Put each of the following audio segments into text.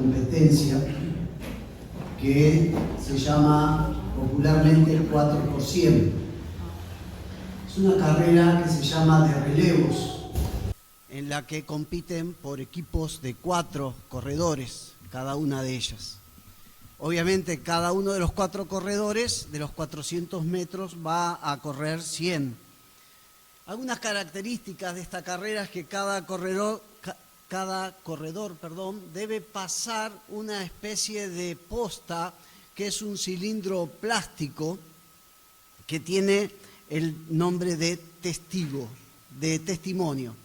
competencia que se llama popularmente el 4x100. Es una carrera que se llama de relevos, en la que compiten por equipos de 4 corredores, cada una de ellas. Obviamente cada uno de los 4 corredores de los 400 metros va a correr 100. Algunas características de esta carrera es que cada corredor debe pasar una especie de posta, que es un cilindro plástico que tiene el nombre de testigo, de testimonio.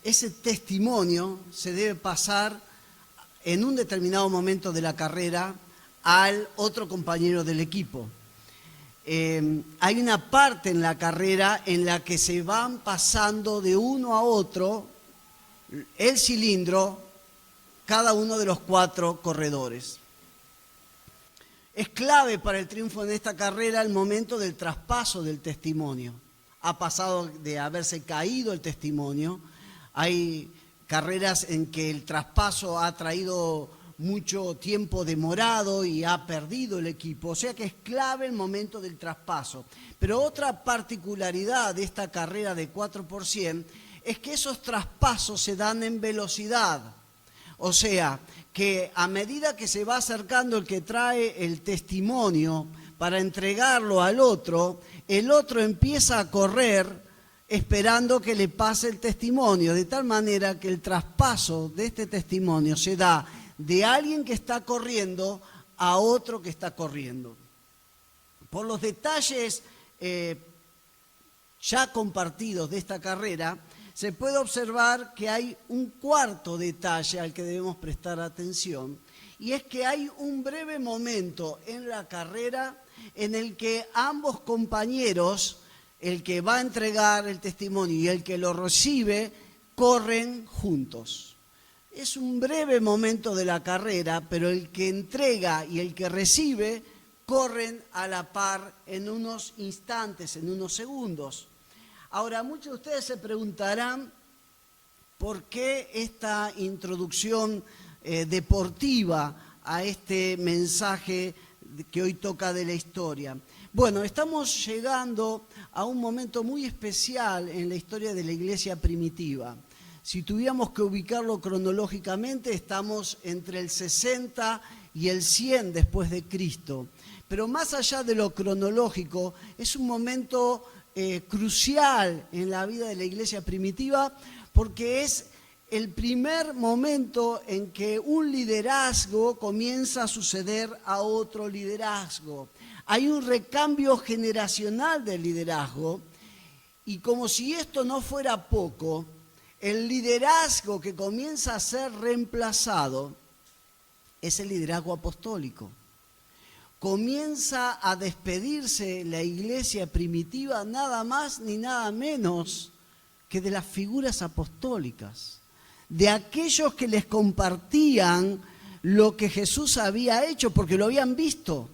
Ese testimonio se debe pasar en un determinado momento de la carrera al otro compañero del equipo. Hay una parte en la carrera en la que se van pasando de uno a otro el cilindro, cada uno de los 4 corredores. Es clave para el triunfo en esta carrera el momento del traspaso del testimonio. Ha pasado de haberse caído el testimonio. Hay carreras en que el traspaso ha traído mucho tiempo demorado y ha perdido el equipo, o sea que es clave el momento del traspaso. Pero otra particularidad de esta carrera de 4x100 es que esos traspasos se dan en velocidad, o sea que a medida que se va acercando el que trae el testimonio para entregarlo al otro, el otro empieza a correr esperando que le pase el testimonio, de tal manera que el traspaso de este testimonio se da de alguien que está corriendo a otro que está corriendo. Por los detalles ya compartidos de esta carrera, se puede observar que hay un cuarto detalle al que debemos prestar atención, y es que hay un breve momento en la carrera en el que ambos compañeros, el que va a entregar el testimonio y el que lo recibe, corren juntos. Es un breve momento de la carrera, pero el que entrega y el que recibe corren a la par en unos instantes, en unos segundos. Ahora, muchos de ustedes se preguntarán por qué esta introducción deportiva a este mensaje que hoy toca de la historia. Bueno, estamos llegando a un momento muy especial en la historia de la iglesia primitiva. Si tuviéramos que ubicarlo cronológicamente, estamos entre el 60 y el 100 después de Cristo. Pero más allá de lo cronológico, es un momento crucial en la vida de la iglesia primitiva, porque es el primer momento en que un liderazgo comienza a suceder a otro liderazgo. Hay un recambio generacional del liderazgo, y como si esto no fuera poco, el liderazgo que comienza a ser reemplazado es el liderazgo apostólico. Comienza a despedirse la iglesia primitiva nada más ni nada menos que de las figuras apostólicas, de aquellos que les compartían lo que Jesús había hecho porque lo habían visto,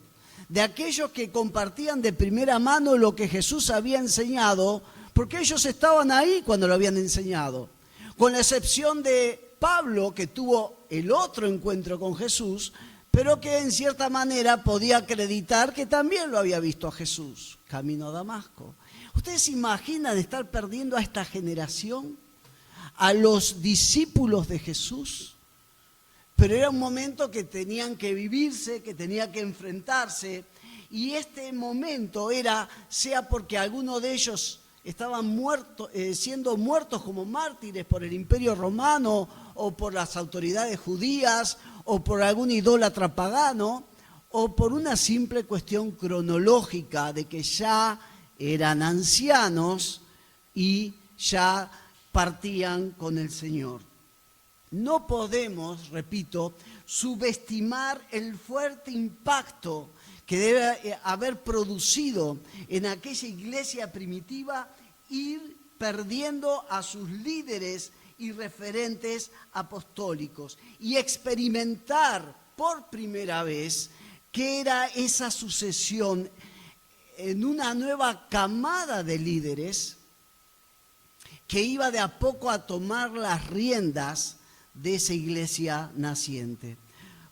de aquellos que compartían de primera mano lo que Jesús había enseñado porque ellos estaban ahí cuando lo habían enseñado. Con la excepción de Pablo, que tuvo el otro encuentro con Jesús, pero que en cierta manera podía acreditar que también lo había visto a Jesús, camino a Damasco. ¿Ustedes se imaginan estar perdiendo a esta generación, a los discípulos de Jesús? Pero era un momento que tenían que vivirse, que tenían que enfrentarse, y este momento era, sea porque alguno de ellos estaban siendo muertos como mártires por el Imperio Romano o por las autoridades judías o por algún idólatra pagano o por una simple cuestión cronológica de que ya eran ancianos y ya partían con el Señor. No podemos, repito, subestimar el fuerte impacto que debe haber producido en aquella iglesia primitiva ir perdiendo a sus líderes y referentes apostólicos y experimentar por primera vez qué era esa sucesión en una nueva camada de líderes que iba de a poco a tomar las riendas de esa iglesia naciente.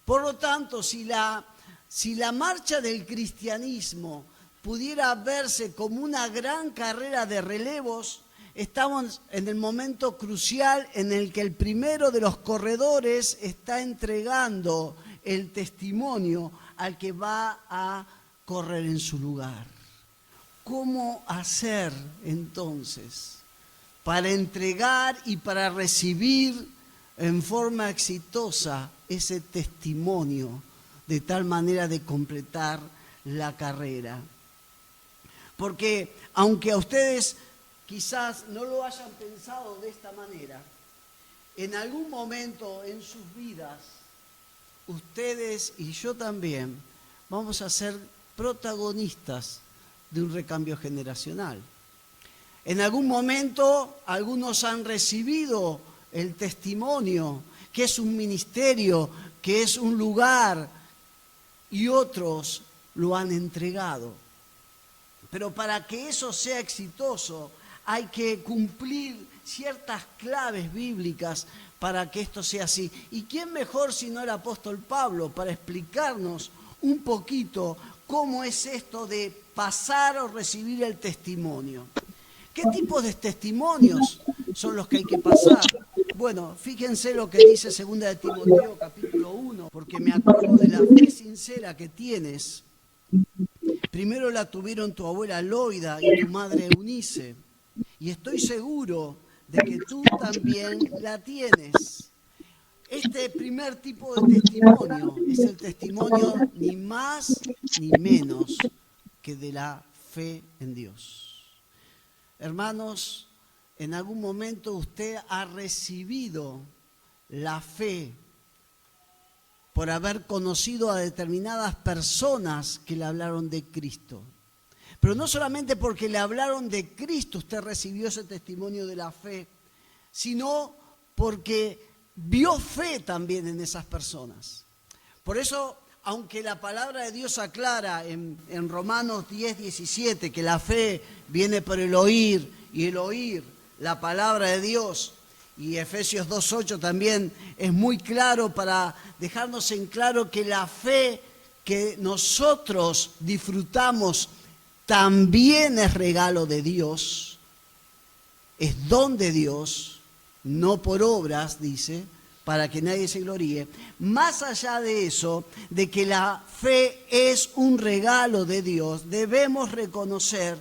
Por lo tanto, si la marcha del cristianismo pudiera verse como una gran carrera de relevos, estamos en el momento crucial en el que el primero de los corredores está entregando el testimonio al que va a correr en su lugar. ¿Cómo hacer entonces para entregar y para recibir en forma exitosa ese testimonio de tal manera de completar la carrera? Porque aunque a ustedes quizás no lo hayan pensado de esta manera, en algún momento en sus vidas, ustedes y yo también vamos a ser protagonistas de un recambio generacional. En algún momento algunos han recibido el testimonio, que es un ministerio, que es un lugar, y otros lo han entregado. Pero para que eso sea exitoso, hay que cumplir ciertas claves bíblicas para que esto sea así. ¿Y quién mejor sino el apóstol Pablo para explicarnos un poquito cómo es esto de pasar o recibir el testimonio? ¿Qué tipos de testimonios son los que hay que pasar? Bueno, fíjense lo que dice 2 de Timoteo capítulo 1, porque me acuerdo de la fe sincera que tienes. Primero la tuvieron tu abuela Loida y tu madre Eunice, y estoy seguro de que tú también la tienes. Este primer tipo de testimonio es el testimonio ni más ni menos que de la fe en Dios. Hermanos, en algún momento usted ha recibido la fe por haber conocido a determinadas personas que le hablaron de Cristo. Pero no solamente porque le hablaron de Cristo usted recibió ese testimonio de la fe, sino porque vio fe también en esas personas. Por eso, aunque la palabra de Dios aclara en Romanos 10:17 que la fe viene por el oír y el oír la palabra de Dios, y Efesios 2:8 también es muy claro para dejarnos en claro que la fe que nosotros disfrutamos también es regalo de Dios, es don de Dios, no por obras, dice, para que nadie se gloríe. Más allá de eso, de que la fe es un regalo de Dios, debemos reconocer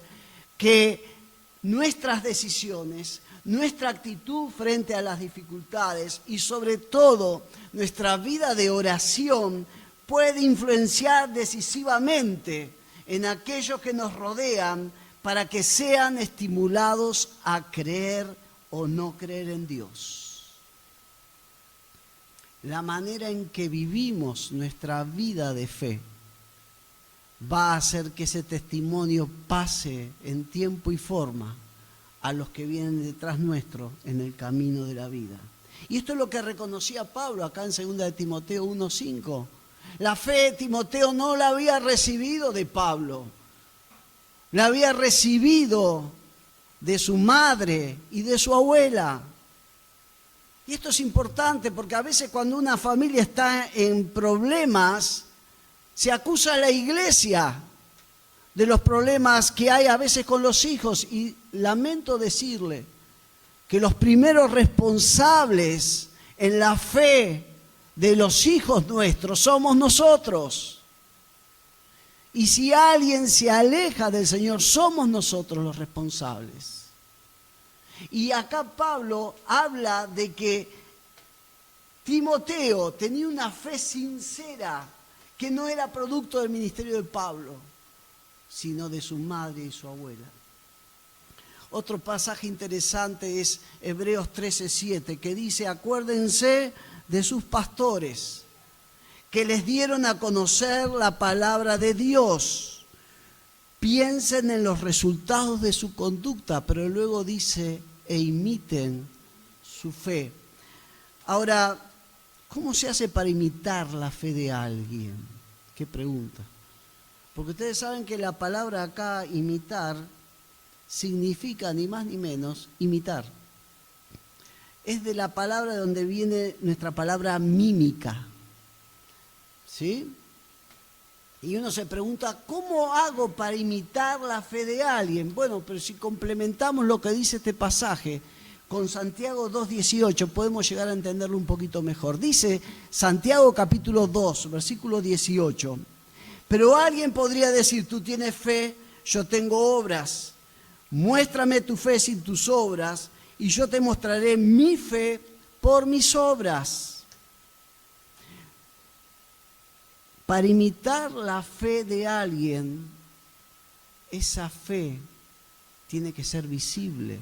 que nuestras decisiones, nuestra actitud frente a las dificultades y sobre todo nuestra vida de oración puede influenciar decisivamente en aquellos que nos rodean para que sean estimulados a creer o no creer en Dios. La manera en que vivimos nuestra vida de fe va a hacer que ese testimonio pase en tiempo y forma a los que vienen detrás nuestro en el camino de la vida. Y esto es lo que reconocía Pablo acá en 2 de Timoteo 1:5. La fe Timoteo no la había recibido de Pablo, la había recibido de su madre y de su abuela. Y esto es importante porque a veces cuando una familia está en problemas, se acusa a la iglesia de los problemas que hay a veces con los hijos, y lamento decirle que los primeros responsables en la fe de los hijos nuestros somos nosotros. Y si alguien se aleja del Señor, somos nosotros los responsables. Y acá Pablo habla de que Timoteo tenía una fe sincera que no era producto del ministerio de Pablo, sino de su madre y su abuela. Otro pasaje interesante es Hebreos 13:7, que dice: acuérdense de sus pastores, que les dieron a conocer la palabra de Dios. Piensen en los resultados de su conducta, pero luego dice, e imiten su fe. Ahora, ¿cómo se hace para imitar la fe de alguien? ¿Qué pregunta? Porque ustedes saben que la palabra acá, imitar, significa ni más ni menos imitar. Es de la palabra de donde viene nuestra palabra mímica. ¿sí? Y uno se pregunta, ¿cómo hago para imitar la fe de alguien? Bueno, pero si complementamos lo que dice este pasaje con Santiago 2:18, podemos llegar a entenderlo un poquito mejor. Dice Santiago capítulo 2, versículo 18. Pero alguien podría decir, tú tienes fe, yo tengo obras. Muéstrame tu fe sin tus obras y yo te mostraré mi fe por mis obras. Para imitar la fe de alguien, esa fe tiene que ser visible.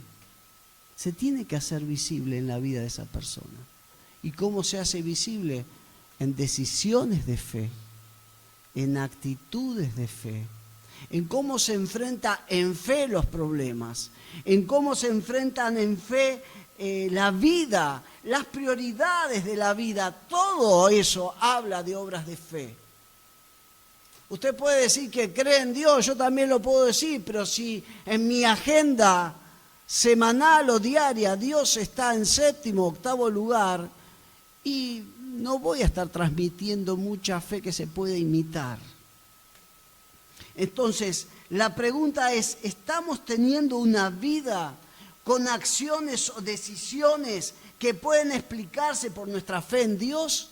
Se tiene que hacer visible en la vida de esa persona. ¿Y cómo se hace visible? En decisiones de fe, en actitudes de fe, en cómo se enfrenta en fe los problemas, en cómo se enfrentan en fe la vida, las prioridades de la vida. Todo eso habla de obras de fe. Usted puede decir que cree en Dios, yo también lo puedo decir, pero si en mi agenda semanal o diaria Dios está en 7º, 8º lugar, y no voy a estar transmitiendo mucha fe que se puede imitar. Entonces, la pregunta es, ¿estamos teniendo una vida con acciones o decisiones que pueden explicarse por nuestra fe en Dios?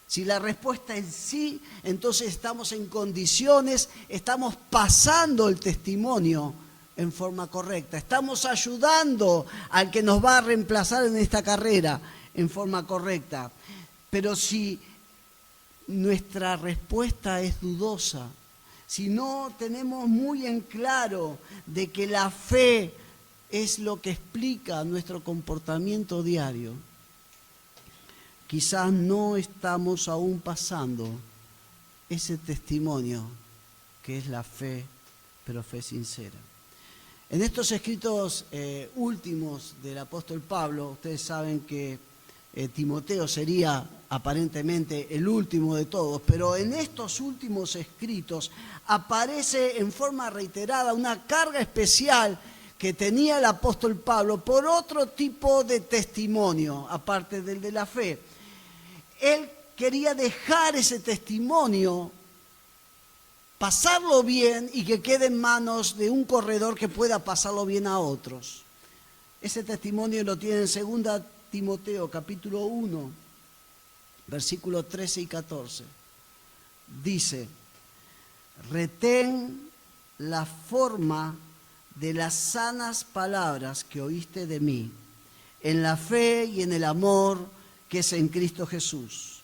Si la respuesta es sí, entonces estamos en condiciones, estamos pasando el testimonio en forma correcta, estamos ayudando al que nos va a reemplazar en esta carrera en forma correcta. Pero si nuestra respuesta es dudosa, si no tenemos muy en claro de que la fe es lo que explica nuestro comportamiento diario, quizás no estamos aún pasando ese testimonio que es la fe, pero fe sincera. En estos escritos últimos del apóstol Pablo, ustedes saben que Timoteo sería aparentemente el último de todos, pero en estos últimos escritos aparece en forma reiterada una carga especial que tenía el apóstol Pablo por otro tipo de testimonio, aparte del de la fe. Él quería dejar ese testimonio, pasarlo bien y que quede en manos de un corredor que pueda pasarlo bien a otros. Ese testimonio lo tiene en 2 Timoteo capítulo 1, versículos 13 y 14. Dice, retén la forma de las sanas palabras que oíste de mí, en la fe y en el amor que es en Cristo Jesús.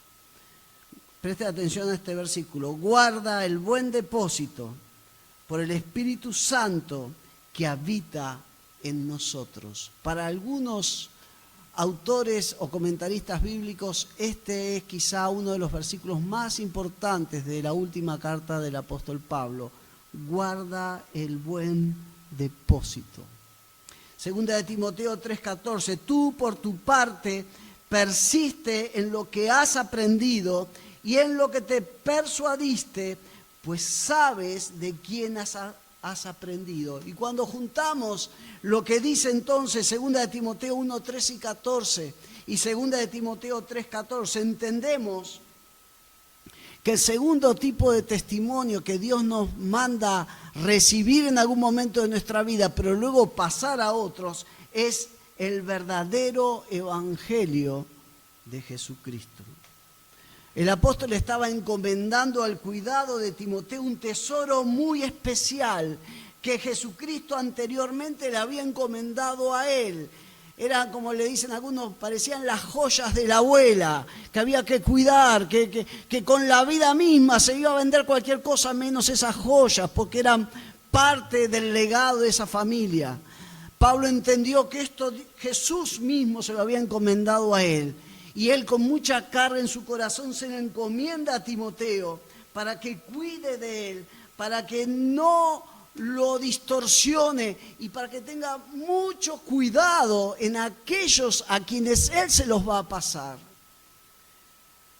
Preste atención a este versículo. Guarda el buen depósito por el Espíritu Santo que habita en nosotros. Para algunos autores o comentaristas bíblicos, este es quizá uno de los versículos más importantes de la última carta del apóstol Pablo. Guarda el buen depósito. Segunda de Timoteo 3:14. Tú por tu parte persiste en lo que has aprendido y en lo que te persuadiste, pues sabes de quién has aprendido. Y cuando juntamos lo que dice entonces 2 de Timoteo 1, 13 y 14 y 2 de Timoteo 3, 14, entendemos que el segundo tipo de testimonio que Dios nos manda recibir en algún momento de nuestra vida, pero luego pasar a otros, es el verdadero evangelio de Jesucristo. El apóstol estaba encomendando al cuidado de Timoteo un tesoro muy especial que Jesucristo anteriormente le había encomendado a él. Eran, como le dicen algunos, parecían las joyas de la abuela, que había que cuidar, que con la vida misma se iba a vender cualquier cosa menos esas joyas, porque eran parte del legado de esa familia. Pablo entendió que esto Jesús mismo se lo había encomendado a él. Y él con mucha carga en su corazón se le encomienda a Timoteo para que cuide de él, para que no lo distorsione y para que tenga mucho cuidado en aquellos a quienes él se los va a pasar.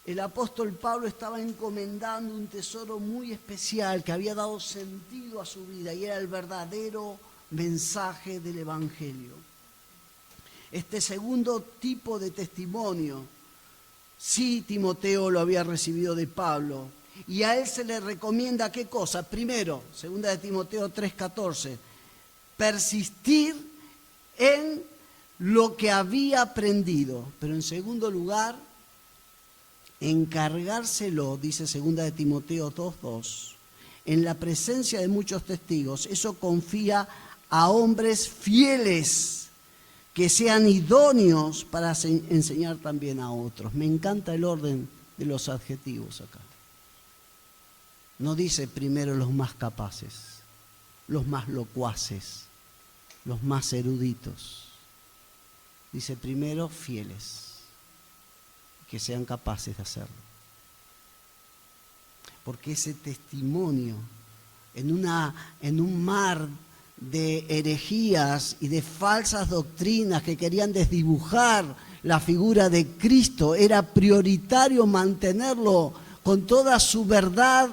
El apóstol Pablo estaba encomendando un tesoro muy especial que había dado sentido a su vida y era el verdadero mensaje del Evangelio. Este segundo tipo de testimonio Sí, Timoteo lo había recibido de Pablo. Y a él se le recomienda ¿qué cosa? Primero, 2 Timoteo 3:14, persistir en lo que había aprendido. Pero en segundo lugar, encargárselo, dice 2 Timoteo 2:2, en la presencia de muchos testigos. Eso confía a hombres fieles que sean idóneos para enseñar también a otros. Me encanta el orden de los adjetivos acá. No dice primero los más capaces, los más locuaces, los más eruditos. Dice primero fieles, que sean capaces de hacerlo. Porque ese testimonio en un mar de herejías y de falsas doctrinas que querían desdibujar la figura de Cristo, era prioritario mantenerlo con toda su verdad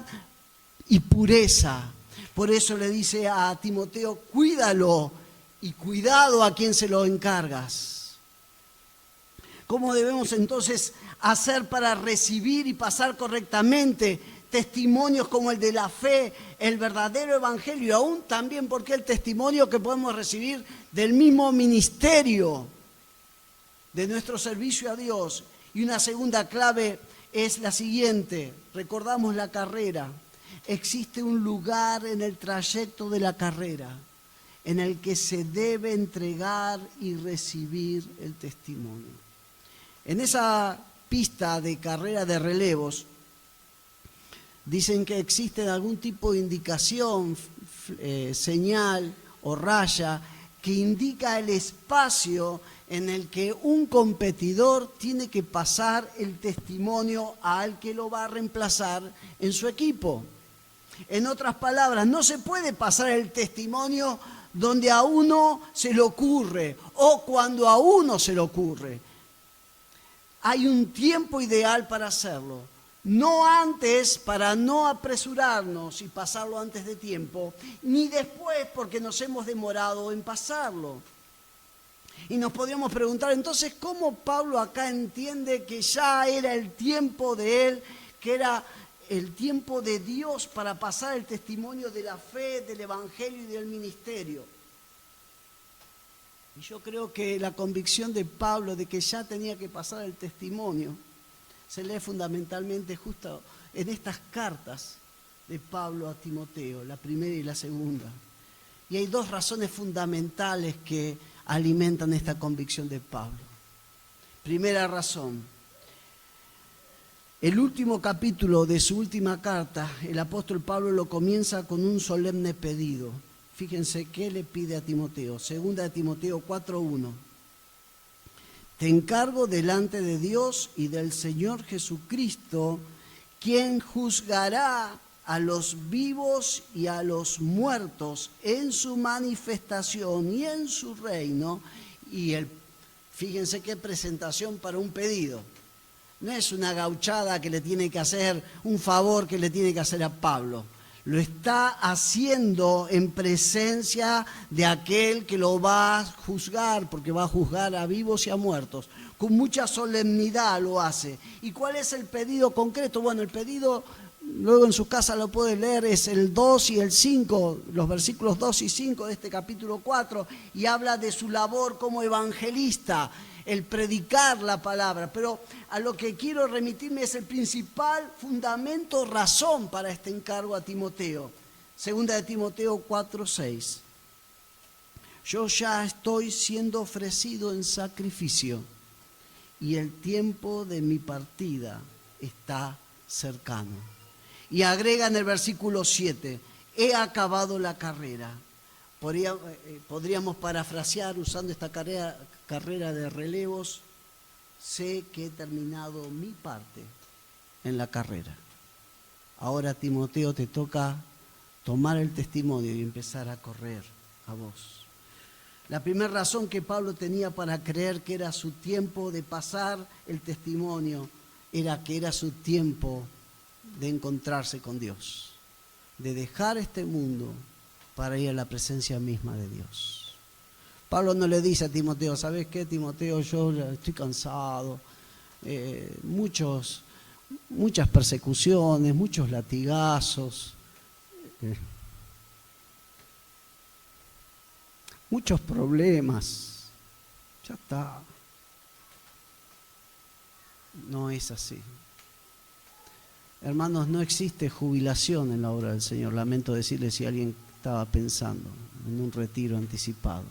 y pureza. Por eso le dice a Timoteo, cuídalo y cuidado a quien se lo encargas. ¿Cómo debemos entonces hacer para recibir y pasar correctamente testimonios como el de la fe, el verdadero evangelio, y aún también porque el testimonio que podemos recibir del mismo ministerio de nuestro servicio a Dios? Y una segunda clave es la siguiente: recordamos la carrera. Existe un lugar en el trayecto de la carrera en el que se debe entregar y recibir el testimonio. En esa pista de carrera de relevos, dicen que existe algún tipo de indicación, señal o raya que indica el espacio en el que un competidor tiene que pasar el testimonio al que lo va a reemplazar en su equipo. En otras palabras, no se puede pasar el testimonio donde a uno se le ocurre o cuando a uno se le ocurre. Hay un tiempo ideal para hacerlo. No antes, para no apresurarnos y pasarlo antes de tiempo, ni después porque nos hemos demorado en pasarlo. Y nos podríamos preguntar entonces cómo Pablo acá entiende que ya era el tiempo de él, que era el tiempo de Dios para pasar el testimonio de la fe, del evangelio y del ministerio. Y yo creo que la convicción de Pablo de que ya tenía que pasar el testimonio se lee fundamentalmente justo en estas cartas de Pablo a Timoteo, la primera y la segunda. Y hay dos razones fundamentales que alimentan esta convicción de Pablo. Primera razón: el último capítulo de su última carta, el apóstol Pablo lo comienza con un solemne pedido. Fíjense qué le pide a Timoteo. 2 Timoteo 4:1. Te encargo delante de Dios y del Señor Jesucristo, quien juzgará a los vivos y a los muertos en su manifestación y en su reino. Y fíjense qué presentación para un pedido. No es una gauchada que le tiene que hacer, un favor que le tiene que hacer a Pablo. Lo está haciendo en presencia de aquel que lo va a juzgar, porque va a juzgar a vivos y a muertos. Con mucha solemnidad lo hace. ¿Y cuál es el pedido concreto? Bueno, el pedido, luego en su casa lo puede leer, es el 2 y el 5, los versículos 2 y 5 de este capítulo 4, y habla de su labor como evangelista, el predicar la palabra. Pero a lo que quiero remitirme es el principal fundamento, razón para este encargo a Timoteo. 2 Timoteo 4:6. Yo ya estoy siendo ofrecido en sacrificio y el tiempo de mi partida está cercano. Y agrega en el versículo 7, he acabado la carrera. Podríamos parafrasear usando esta carrera de relevos: sé que he terminado mi parte en la carrera. Ahora, Timoteo, te toca tomar el testimonio y empezar a correr a vos. La primera razón que Pablo tenía para creer que era su tiempo de pasar el testimonio era que era su tiempo de encontrarse con Dios, de dejar este mundo para ir a la presencia misma de Dios. Pablo no le dice a Timoteo, ¿sabes qué, Timoteo? Yo ya estoy cansado, muchas persecuciones, muchos latigazos, muchos problemas. Ya está. No es así. Hermanos, no existe jubilación en la obra del Señor. Lamento decirle si alguien estaba pensando en un retiro anticipado.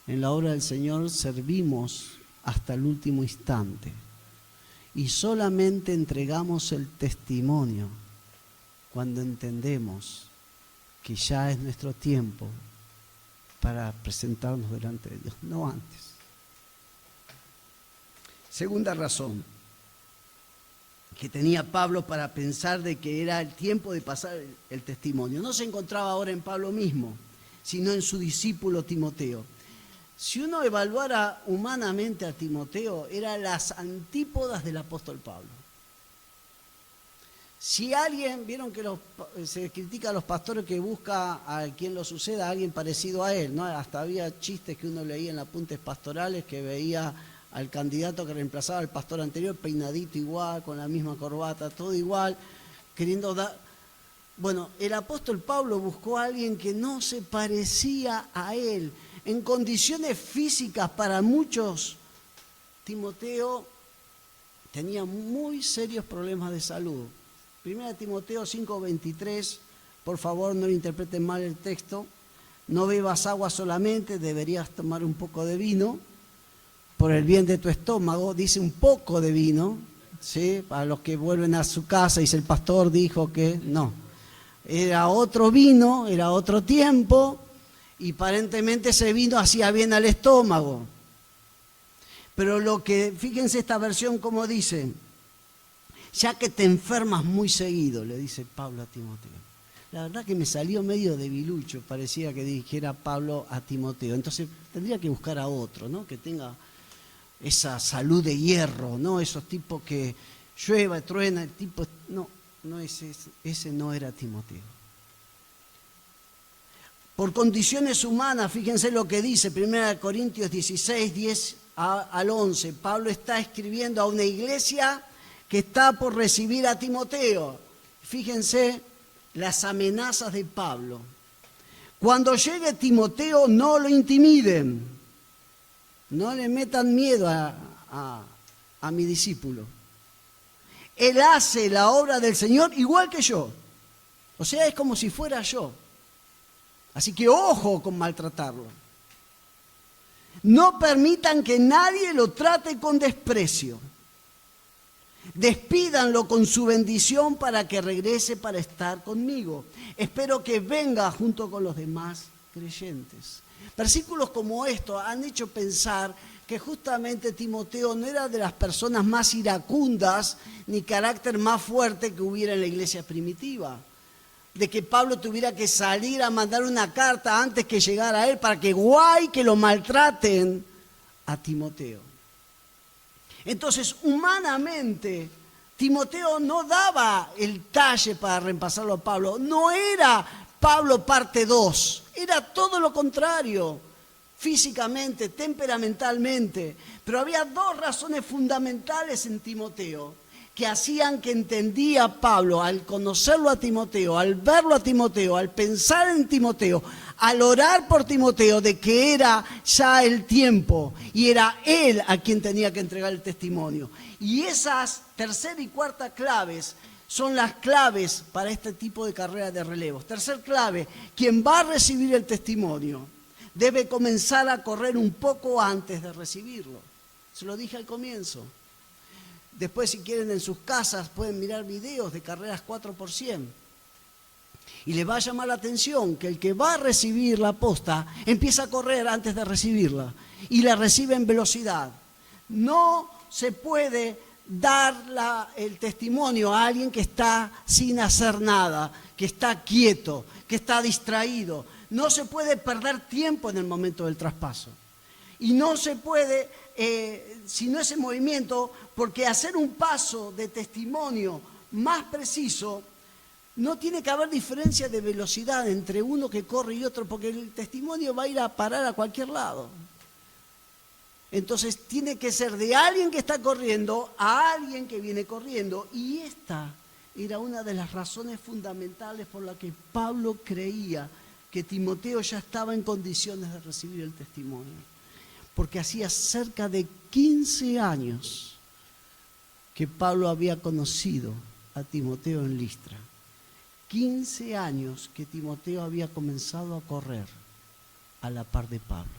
En la obra del Señor servimos hasta el último instante y solamente entregamos el testimonio cuando entendemos que ya es nuestro tiempo para presentarnos delante de Dios, no antes. Segunda razón que tenía Pablo para pensar de que era el tiempo de pasar el testimonio. No se encontraba ahora en Pablo mismo, sino en su discípulo Timoteo. Si uno evaluara humanamente a Timoteo, eran las antípodas del apóstol Pablo. Si alguien, vieron que se critica a los pastores que busca a quien lo suceda, a alguien parecido a él, ¿no? Hasta había chistes que uno leía en apuntes pastorales que veía al candidato que reemplazaba al pastor anterior, peinadito igual, con la misma corbata, todo igual, queriendo dar... Bueno, el apóstol Pablo buscó a alguien que no se parecía a él. En condiciones físicas para muchos, Timoteo tenía muy serios problemas de salud. 1 Timoteo 5:23, por favor no interpreten mal el texto. No bebas agua solamente, deberías tomar un poco de vino. Por el bien de tu estómago, dice un poco de vino, ¿sí? Para los que vuelven a su casa, dice el pastor dijo que no. Era otro vino, era otro tiempo, y aparentemente ese vino hacía bien al estómago. Pero fíjense esta versión como dice, ya que te enfermas muy seguido, le dice Pablo a Timoteo. La verdad que me salió medio debilucho, parecía que dijera Pablo a Timoteo. Entonces tendría que buscar a otro, ¿no? Que tenga esa salud de hierro, ¿no? Esos tipos que llueva, truena, el tipo... No ese no era Timoteo. Por condiciones humanas, fíjense lo que dice 1 Corintios 16, 10 al 11. Pablo está escribiendo a una iglesia que está por recibir a Timoteo. Fíjense las amenazas de Pablo. Cuando llegue Timoteo, no lo intimiden. No le metan miedo a mi discípulo. Él hace la obra del Señor igual que yo. O sea, es como si fuera yo. Así que ojo con maltratarlo. No permitan que nadie lo trate con desprecio. Despídanlo con su bendición para que regrese para estar conmigo. Espero que venga junto con los demás creyentes. Versículos como estos han hecho pensar que justamente Timoteo no era de las personas más iracundas ni carácter más fuerte que hubiera en la iglesia primitiva. De que Pablo tuviera que salir a mandar una carta antes que llegara a él para que lo maltraten a Timoteo. Entonces, humanamente, Timoteo no daba el talle para reemplazarlo a Pablo. No era Pablo parte 2, era todo lo contrario. Físicamente, temperamentalmente, pero había dos razones fundamentales en Timoteo que hacían que entendía Pablo al conocerlo a Timoteo, al verlo a Timoteo, al pensar en Timoteo, al orar por Timoteo de que era ya el tiempo y era él a quien tenía que entregar el testimonio. Y esas tercera y cuarta claves son las claves para este tipo de carrera de relevos. Tercer clave, quien va a recibir el testimonio debe comenzar a correr un poco antes de recibirlo. Se lo dije al comienzo. Después, si quieren, en sus casas pueden mirar videos de carreras 4x100. Y les va a llamar la atención que el que va a recibir la posta empieza a correr antes de recibirla y la recibe en velocidad. No se puede dar el testimonio a alguien que está sin hacer nada, que está quieto, que está distraído. No se puede perder tiempo en el momento del traspaso. Y no se puede, sino ese movimiento, porque hacer un paso de testimonio más preciso, no tiene que haber diferencia de velocidad entre uno que corre y otro, porque el testimonio va a ir a parar a cualquier lado. Entonces tiene que ser de alguien que está corriendo a alguien que viene corriendo. Y esta era una de las razones fundamentales por la que Pablo creía que Timoteo ya estaba en condiciones de recibir el testimonio. Porque hacía cerca de 15 años que Pablo había conocido a Timoteo en Listra. 15 años que Timoteo había comenzado a correr a la par de Pablo.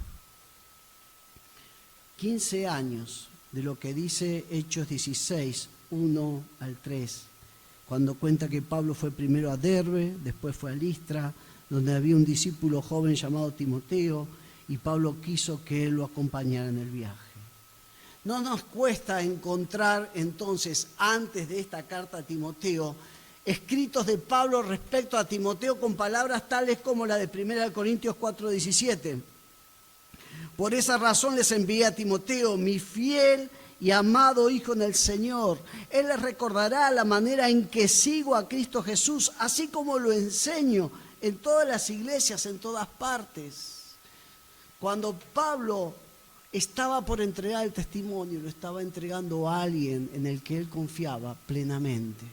15 años de lo que dice Hechos 16, 1 al 3, cuando cuenta que Pablo fue primero a Derbe, después fue a Listra, donde había un discípulo joven llamado Timoteo, y Pablo quiso que él lo acompañara en el viaje. No nos cuesta encontrar entonces, antes de esta carta a Timoteo, escritos de Pablo respecto a Timoteo con palabras tales como la de 1 Corintios 4:17. Por esa razón les envié a Timoteo, mi fiel y amado hijo en el Señor. Él les recordará la manera en que sigo a Cristo Jesús, así como lo enseño en todas las iglesias, en todas partes. Cuando Pablo estaba por entregar el testimonio, lo estaba entregando a alguien en el que él confiaba plenamente.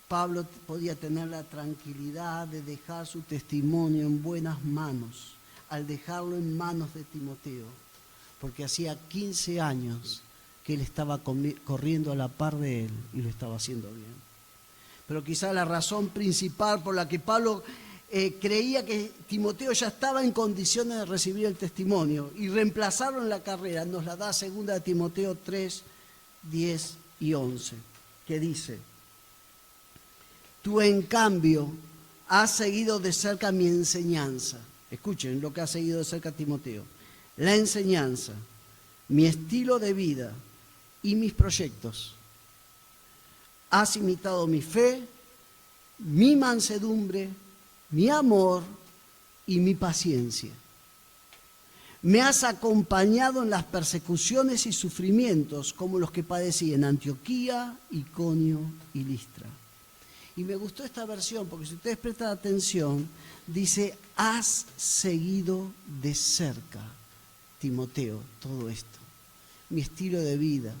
Pablo podía tener la tranquilidad de dejar su testimonio en buenas manos, al dejarlo en manos de Timoteo, porque hacía 15 años que él estaba corriendo a la par de él y lo estaba haciendo bien. Pero quizá la razón principal por la que Pablo creía que Timoteo ya estaba en condiciones de recibir el testimonio y reemplazarlo en la carrera, nos la da 2 Timoteo 3, 10 y 11, que dice: tú en cambio has seguido de cerca mi enseñanza. Escuchen lo que ha seguido de cerca Timoteo. La enseñanza, mi estilo de vida y mis proyectos. Has imitado mi fe, mi mansedumbre, mi amor y mi paciencia. Me has acompañado en las persecuciones y sufrimientos como los que padecí en Antioquía, Iconio y Listra. Y me gustó esta versión porque si ustedes prestan atención, dice, has seguido de cerca, Timoteo, todo esto. Mi estilo de vida,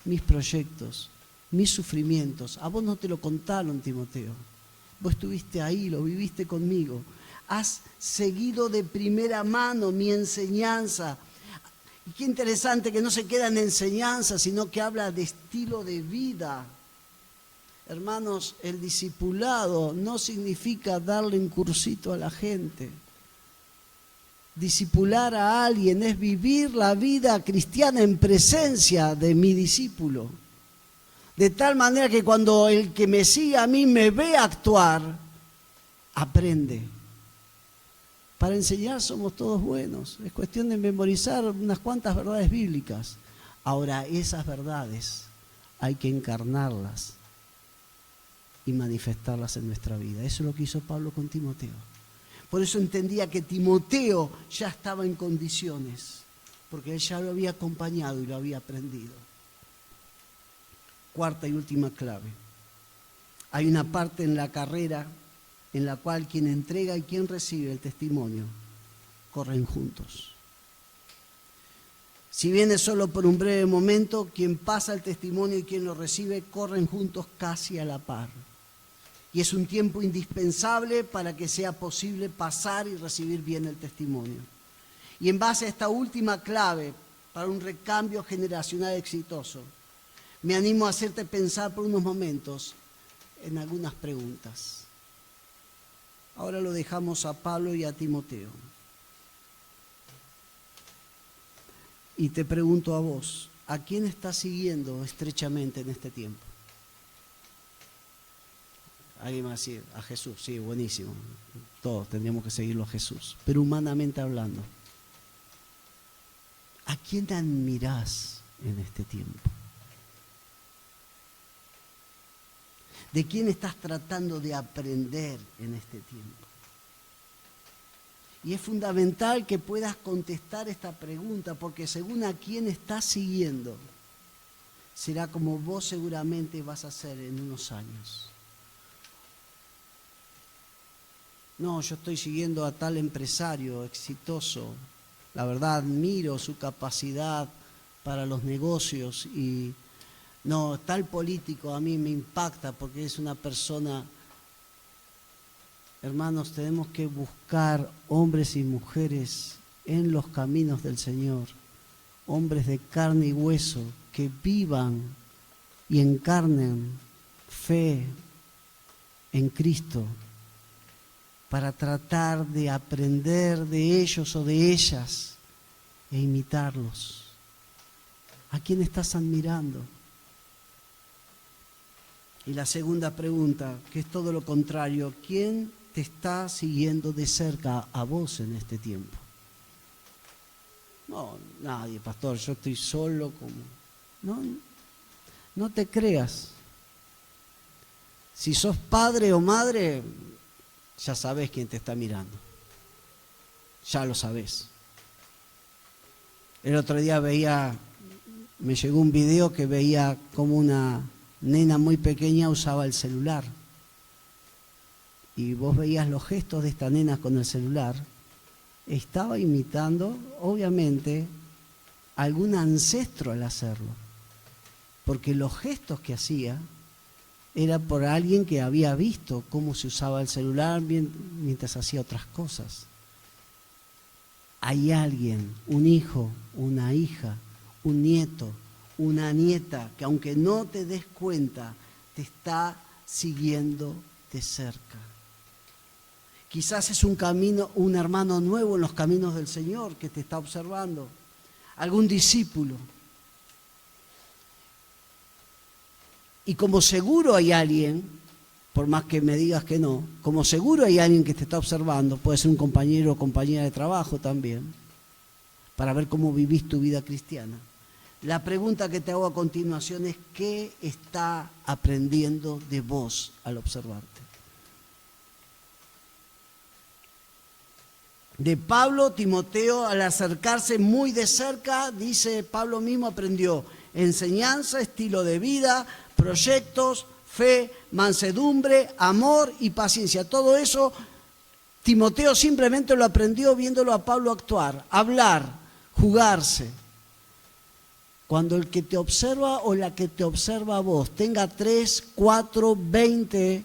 mis proyectos, mis sufrimientos. A vos no te lo contaron, Timoteo. Vos estuviste ahí, lo viviste conmigo. Has seguido de primera mano mi enseñanza. Y qué interesante que no se queda en enseñanza, sino que habla de estilo de vida. Hermanos, el discipulado no significa darle un cursito a la gente. Discipular a alguien es vivir la vida cristiana en presencia de mi discípulo. De tal manera que cuando el que me sigue a mí me ve actuar, aprende. Para enseñar somos todos buenos. Es cuestión de memorizar unas cuantas verdades bíblicas. Ahora, esas verdades hay que encarnarlas y manifestarlas en nuestra vida. Eso es lo que hizo Pablo con Timoteo. Por eso entendía que Timoteo ya estaba en condiciones, porque él ya lo había acompañado y lo había aprendido. Cuarta y última clave. Hay una parte en la carrera en la cual quien entrega y quien recibe el testimonio corren juntos. Si bien es solo por un breve momento, quien pasa el testimonio y quien lo recibe corren juntos casi a la par. Y es un tiempo indispensable para que sea posible pasar y recibir bien el testimonio. Y en base a esta última clave para un recambio generacional exitoso, me animo a hacerte pensar por unos momentos en algunas preguntas. Ahora lo dejamos a Pablo y a Timoteo. Y te pregunto a vos, ¿a quién estás siguiendo estrechamente en este tiempo? Alguien va a decir, a Jesús, sí, buenísimo. Todos tendríamos que seguirlo a Jesús. Pero humanamente hablando, ¿a quién admirás en este tiempo? ¿De quién estás tratando de aprender en este tiempo? Y es fundamental que puedas contestar esta pregunta, porque según a quién estás siguiendo, será como vos seguramente vas a ser en unos años. No, yo estoy siguiendo a tal empresario exitoso, la verdad admiro su capacidad para los negocios y no, tal político a mí me impacta porque es una persona. Hermanos, tenemos que buscar hombres y mujeres en los caminos del Señor, hombres de carne y hueso que vivan y encarnen fe en Cristo para tratar de aprender de ellos o de ellas e imitarlos. ¿A quién estás admirando? Y la segunda pregunta, que es todo lo contrario, ¿quién te está siguiendo de cerca a vos en este tiempo? No, nadie, pastor, yo estoy solo. No te creas. Si sos padre o madre, ya sabés quién te está mirando. Ya lo sabés. El otro día me llegó un video que veía como una nena muy pequeña usaba el celular. Y vos veías los gestos de esta nena con el celular. Estaba imitando, obviamente, a algún ancestro al hacerlo. Porque los gestos que hacía era por alguien que había visto cómo se usaba el celular mientras hacía otras cosas. Hay alguien, un hijo, una hija, un nieto, una nieta, que aunque no te des cuenta, te está siguiendo de cerca. Quizás es un hermano nuevo en los caminos del Señor que te está observando, algún discípulo. Y como seguro hay alguien, por más que me digas que no, como seguro hay alguien que te está observando, puede ser un compañero o compañera de trabajo también, para ver cómo vivís tu vida cristiana. La pregunta que te hago a continuación es, ¿qué está aprendiendo de vos al observarte? De Pablo, Timoteo, al acercarse muy de cerca, dice Pablo mismo, aprendió enseñanza, estilo de vida, proyectos, fe, mansedumbre, amor y paciencia. Todo eso Timoteo simplemente lo aprendió viéndolo a Pablo actuar, hablar, jugarse. Cuando el que te observa o la que te observa a vos tenga 3, 4, 20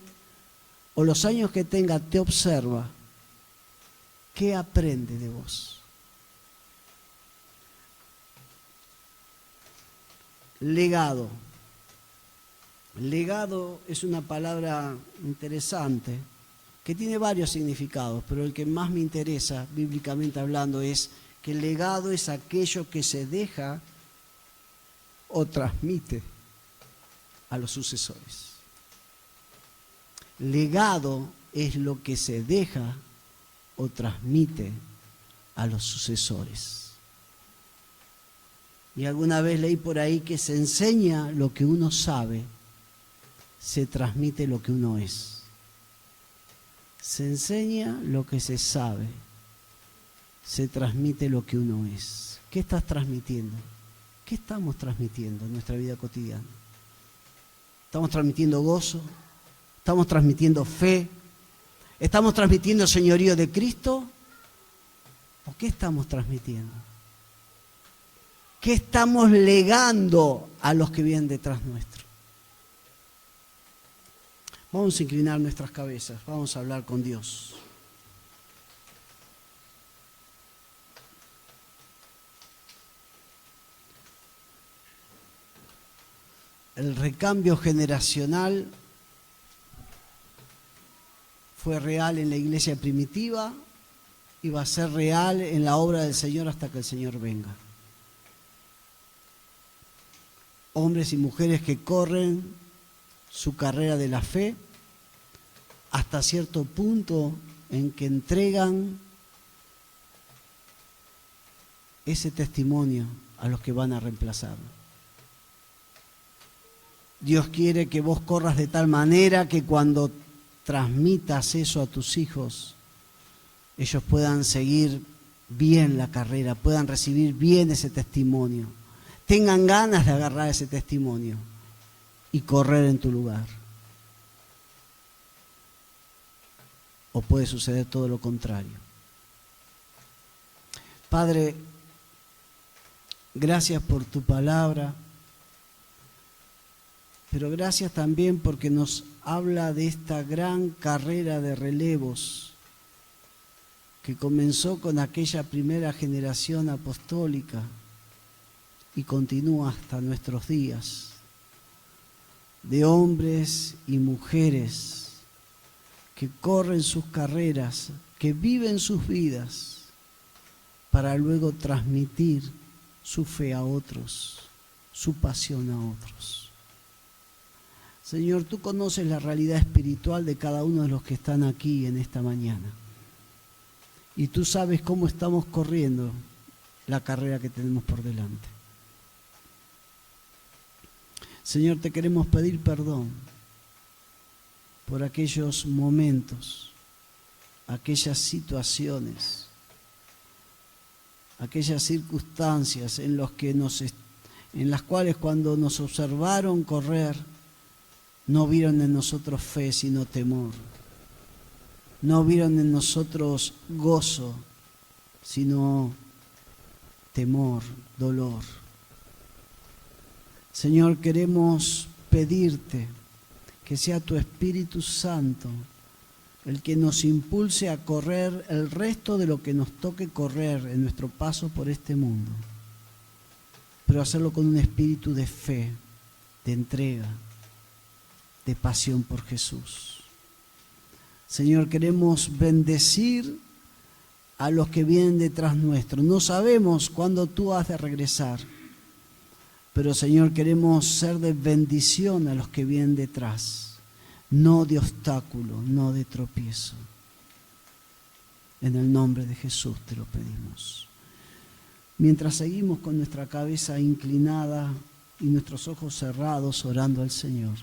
o los años que tenga, te observa, ¿qué aprende de vos? Legado. Legado es una palabra interesante que tiene varios significados, pero el que más me interesa, bíblicamente hablando, es que el legado es aquello que se deja o transmite a los sucesores. Legado es lo que se deja o transmite a los sucesores. Y alguna vez leí por ahí que se enseña lo que uno sabe, se transmite lo que uno es. Se enseña lo que se sabe, se transmite lo que uno es. ¿Qué estás transmitiendo? ¿Qué estamos transmitiendo en nuestra vida cotidiana? ¿Estamos transmitiendo gozo? ¿Estamos transmitiendo fe? ¿Estamos transmitiendo el señorío de Cristo? ¿O qué estamos transmitiendo? ¿Qué estamos legando a los que vienen detrás nuestro? Vamos a inclinar nuestras cabezas, vamos a hablar con Dios. El recambio generacional fue real en la iglesia primitiva y va a ser real en la obra del Señor hasta que el Señor venga. Hombres y mujeres que corren su carrera de la fe hasta cierto punto en que entregan ese testimonio a los que van a reemplazarlo. Dios quiere que vos corras de tal manera que cuando transmitas eso a tus hijos, ellos puedan seguir bien la carrera, puedan recibir bien ese testimonio, tengan ganas de agarrar ese testimonio y correr en tu lugar. O puede suceder todo lo contrario. Padre, gracias por tu palabra, pero gracias también porque nos habla de esta gran carrera de relevos que comenzó con aquella primera generación apostólica y continúa hasta nuestros días, de hombres y mujeres que corren sus carreras, que viven sus vidas para luego transmitir su fe a otros, su pasión a otros. Señor, tú conoces la realidad espiritual de cada uno de los que están aquí en esta mañana. Y tú sabes cómo estamos corriendo la carrera que tenemos por delante. Señor, te queremos pedir perdón por aquellos momentos, aquellas situaciones, aquellas circunstancias en las cuales cuando nos observaron correr, no vieron en nosotros fe, sino temor. No vieron en nosotros gozo, sino temor, dolor. Señor, queremos pedirte que sea tu Espíritu Santo el que nos impulse a correr el resto de lo que nos toque correr en nuestro paso por este mundo, pero hacerlo con un espíritu de fe, de entrega, de pasión por Jesús. Señor, queremos bendecir a los que vienen detrás nuestro. No sabemos cuándo tú has de regresar, pero Señor, queremos ser de bendición a los que vienen detrás, no de obstáculo, no de tropiezo. En el nombre de Jesús te lo pedimos. Mientras seguimos con nuestra cabeza inclinada y nuestros ojos cerrados orando al Señor,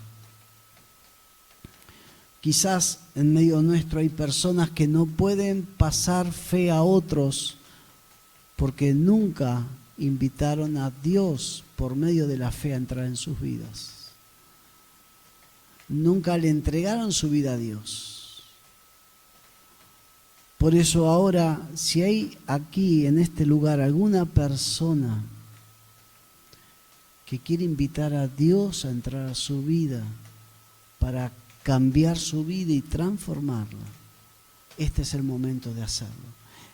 quizás en medio nuestro hay personas que no pueden pasar fe a otros porque nunca invitaron a Dios por medio de la fe a entrar en sus vidas. Nunca le entregaron su vida a Dios. Por eso ahora, si hay aquí en este lugar alguna persona que quiere invitar a Dios a entrar a su vida para cambiar su vida y transformarla, este es el momento de hacerlo.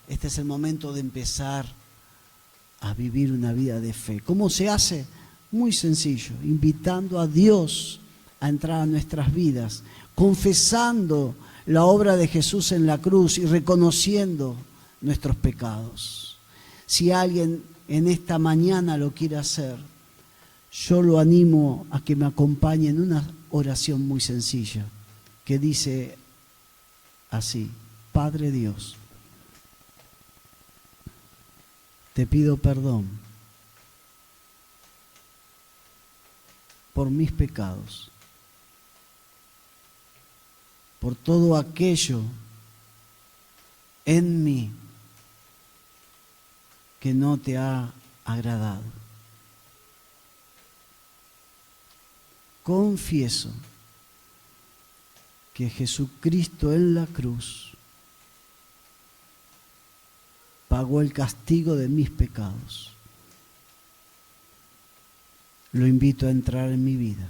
Este es el momento de empezar a vivir una vida de fe. ¿Cómo se hace? Muy sencillo, invitando a Dios a entrar a nuestras vidas, confesando la obra de Jesús en la cruz y reconociendo nuestros pecados. Si alguien en esta mañana lo quiere hacer, yo lo animo a que me acompañe en una oración muy sencilla que dice así: Padre Dios, te pido perdón por mis pecados, por todo aquello en mí que no te ha agradado. Confieso que Jesucristo en la cruz pagó el castigo de mis pecados. Lo invito a entrar en mi vida.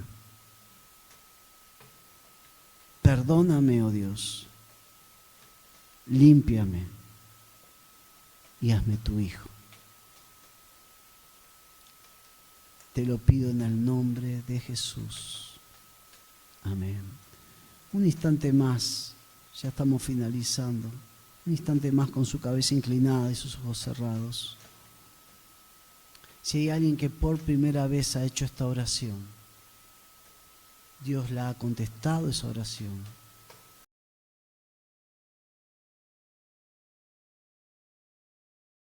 Perdóname, oh Dios, límpiame y hazme tu hijo. Te lo pido en el nombre de Jesús. Amén. Un instante más, ya estamos finalizando. Un instante más con su cabeza inclinada y sus ojos cerrados. Si hay alguien que por primera vez ha hecho esta oración, Dios la ha contestado esa oración.